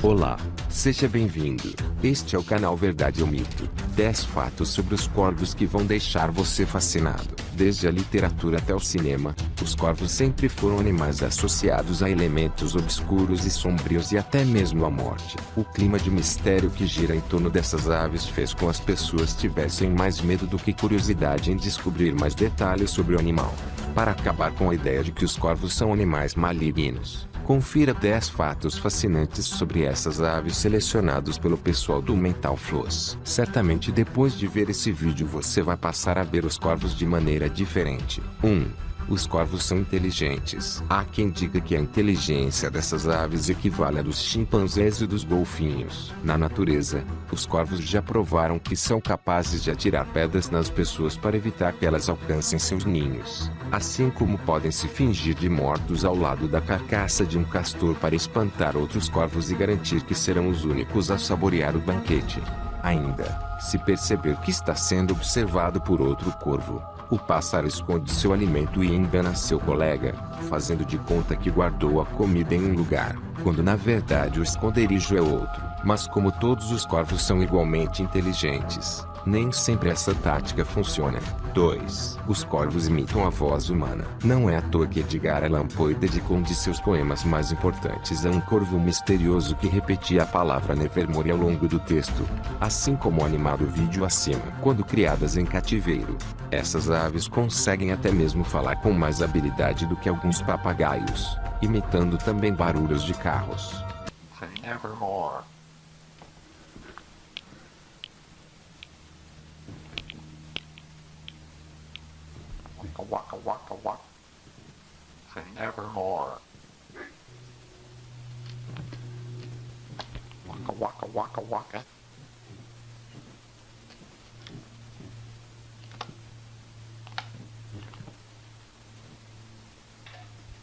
Olá, seja bem-vindo. Este é o canal Verdade ou Mito. 10 fatos sobre os corvos que vão deixar você fascinado. Desde a literatura até o cinema, os corvos sempre foram animais associados a elementos obscuros e sombrios e até mesmo à morte. O clima de mistério que gira em torno dessas aves fez com que as pessoas tivessem mais medo do que curiosidade em descobrir mais detalhes sobre o animal. Para acabar com a ideia de que os corvos são animais malignos, confira 10 fatos fascinantes sobre essas aves selecionados pelo pessoal do Mental Floss. Certamente depois de ver esse vídeo você vai passar a ver os corvos de maneira diferente. 1. Os corvos são inteligentes. Há quem diga que a inteligência dessas aves equivale à dos chimpanzés e dos golfinhos. Na natureza, os corvos já provaram que são capazes de atirar pedras nas pessoas para evitar que elas alcancem seus ninhos. Assim como podem se fingir de mortos ao lado da carcaça de um castor para espantar outros corvos e garantir que serão os únicos a saborear o banquete. Ainda, se perceber que está sendo observado por outro corvo, o pássaro esconde seu alimento e engana seu colega, fazendo de conta que guardou a comida em um lugar, quando na verdade o esconderijo é outro. Mas como todos os corvos são igualmente inteligentes, nem sempre essa tática funciona. 2. Os corvos imitam a voz humana. Não é à toa que Edgar Allan Poe dedicou um de seus poemas mais importantes a um corvo misterioso que repetia a palavra Nevermore ao longo do texto, assim como o animado vídeo acima. Quando criadas em cativeiro, essas aves conseguem até mesmo falar com mais habilidade do que alguns papagaios, imitando também barulhos de carros. Nevermore. Waka waka waka. Say nevermore. Waka waka waka waka.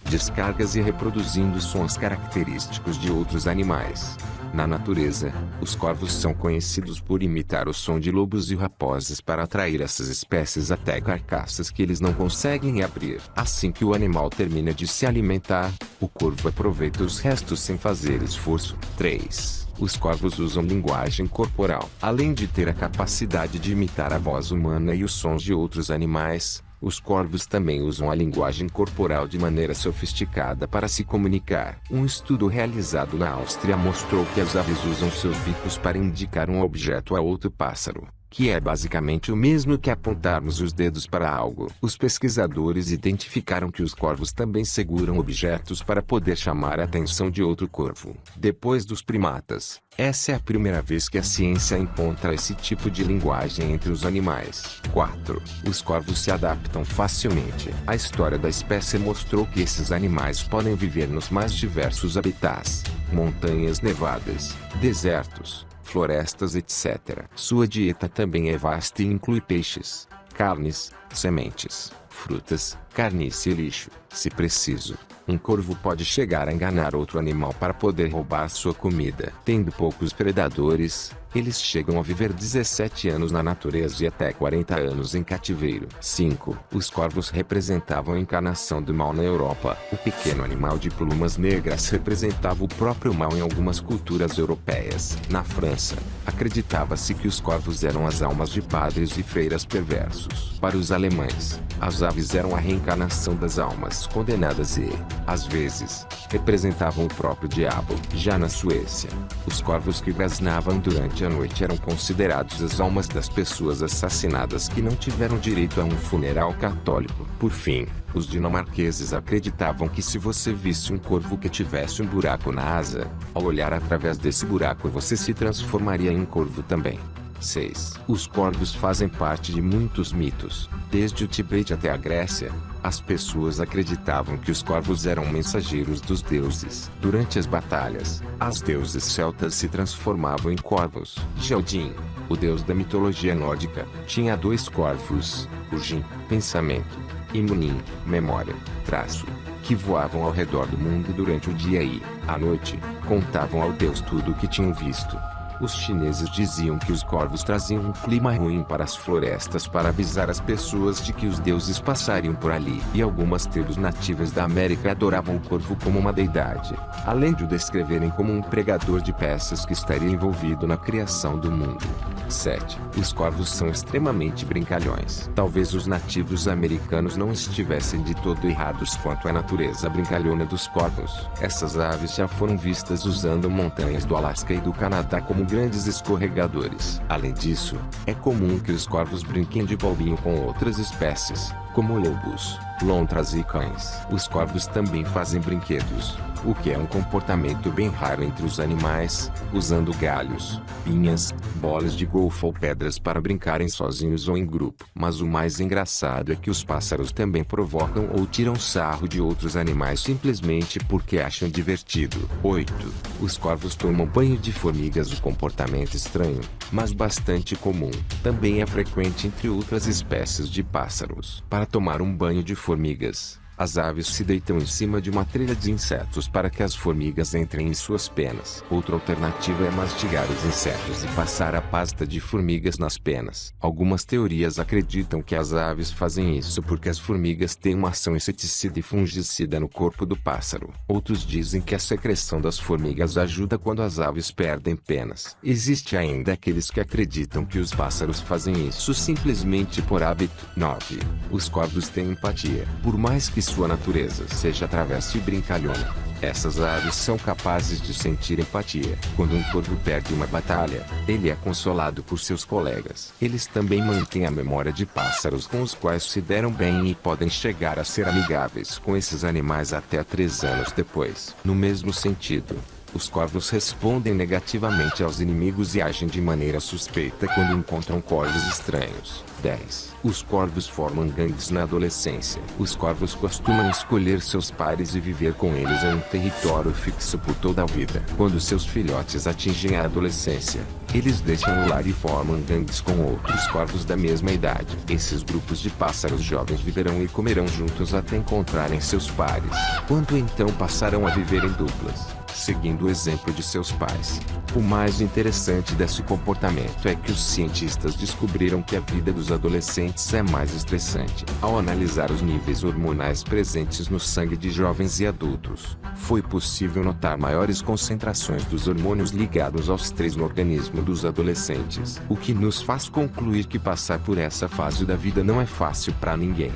Descargas e reproduzindo sons característicos de outros animais. Na natureza, os corvos são conhecidos por imitar o som de lobos e raposas para atrair essas espécies até carcaças que eles não conseguem abrir. Assim que o animal termina de se alimentar, o corvo aproveita os restos sem fazer esforço. 3. Os corvos usam linguagem corporal. Além de ter a capacidade de imitar a voz humana e os sons de outros animais, os corvos também usam a linguagem corporal de maneira sofisticada para se comunicar. Um estudo realizado na Áustria mostrou que as aves usam seus bicos para indicar um objeto a outro pássaro, que é basicamente o mesmo que apontarmos os dedos para algo. Os pesquisadores identificaram que os corvos também seguram objetos para poder chamar a atenção de outro corvo. Depois dos primatas, essa é a primeira vez que a ciência encontra esse tipo de linguagem entre os animais. 4. Os corvos se adaptam facilmente. A história da espécie mostrou que esses animais podem viver nos mais diversos habitats: montanhas nevadas, desertos, florestas, etc. Sua dieta também é vasta e inclui peixes, carnes, sementes, frutas, carniça e lixo. Se preciso, um corvo pode chegar a enganar outro animal para poder roubar sua comida. Tendo poucos predadores, eles chegam a viver 17 anos na natureza e até 40 anos em cativeiro. 5. Os corvos representavam a encarnação do mal na Europa. O pequeno animal de plumas negras representava o próprio mal em algumas culturas europeias. Na França, acreditava-se que os corvos eram as almas de padres e freiras perversos. Para os alemães, as aves eram a reencarnação das almas condenadas e, às vezes, representavam o próprio diabo. Já na Suécia, os corvos que grasnavam durante a noite eram considerados as almas das pessoas assassinadas que não tiveram direito a um funeral católico. Por fim, os dinamarqueses acreditavam que se você visse um corvo que tivesse um buraco na asa, ao olhar através desse buraco você se transformaria em um corvo também. 6. Os corvos fazem parte de muitos mitos. Desde o Tibete até a Grécia, as pessoas acreditavam que os corvos eram mensageiros dos deuses. Durante as batalhas, os deuses celtas se transformavam em corvos. Odin, o deus da mitologia nórdica, tinha 2 corvos: Hugin, pensamento, e Munin, memória, traço, que voavam ao redor do mundo durante o dia e, à noite, contavam ao deus tudo o que tinham visto. Os chineses diziam que os corvos traziam um clima ruim para as florestas para avisar as pessoas de que os deuses passariam por ali. E algumas tribos nativas da América adoravam o corvo como uma deidade, além de o descreverem como um pregador de peças que estaria envolvido na criação do mundo. 7. Os corvos são extremamente brincalhões. Talvez os nativos americanos não estivessem de todo errados quanto à natureza brincalhona dos corvos. Essas aves já foram vistas usando montanhas do Alasca e do Canadá como grandes escorregadores. Além disso, é comum que os corvos brinquem de bolinho com outras espécies, como lobos, lontras e cães. Os corvos também fazem brinquedos, o que é um comportamento bem raro entre os animais, usando galhos, pinhas, bolas de golfe ou pedras para brincarem sozinhos ou em grupo. Mas o mais engraçado é que os pássaros também provocam ou tiram sarro de outros animais simplesmente porque acham divertido. 8. Os corvos tomam banho de formigas. O comportamento estranho, mas bastante comum, também é frequente entre outras espécies de pássaros. Para tomar um banho de formigas, as aves se deitam em cima de uma trilha de insetos para que as formigas entrem em suas penas. Outra alternativa é mastigar os insetos e passar a pasta de formigas nas penas. Algumas teorias acreditam que as aves fazem isso porque as formigas têm uma ação inseticida e fungicida no corpo do pássaro. Outros dizem que a secreção das formigas ajuda quando as aves perdem penas. Existe ainda aqueles que acreditam que os pássaros fazem isso simplesmente por hábito. 9. Os corvos têm empatia. Por mais que sua natureza seja travessa e brincalhona, essas aves são capazes de sentir empatia. Quando um corvo perde uma batalha, ele é consolado por seus colegas. Eles também mantêm a memória de pássaros com os quais se deram bem e podem chegar a ser amigáveis com esses animais até 3 anos depois. No mesmo sentido, os corvos respondem negativamente aos inimigos e agem de maneira suspeita quando encontram corvos estranhos. 10. Os corvos formam gangues na adolescência. Os corvos costumam escolher seus pares e viver com eles em um território fixo por toda a vida. Quando seus filhotes atingem a adolescência, eles deixam o lar e formam gangues com outros corvos da mesma idade. Esses grupos de pássaros jovens viverão e comerão juntos até encontrarem seus pares, quando então passarão a viver em duplas, seguindo o exemplo de seus pais. O mais interessante desse comportamento é que os cientistas descobriram que a vida dos adolescentes é mais estressante. Ao analisar os níveis hormonais presentes no sangue de jovens e adultos, foi possível notar maiores concentrações dos hormônios ligados ao estresse no organismo dos adolescentes, o que nos faz concluir que passar por essa fase da vida não é fácil para ninguém.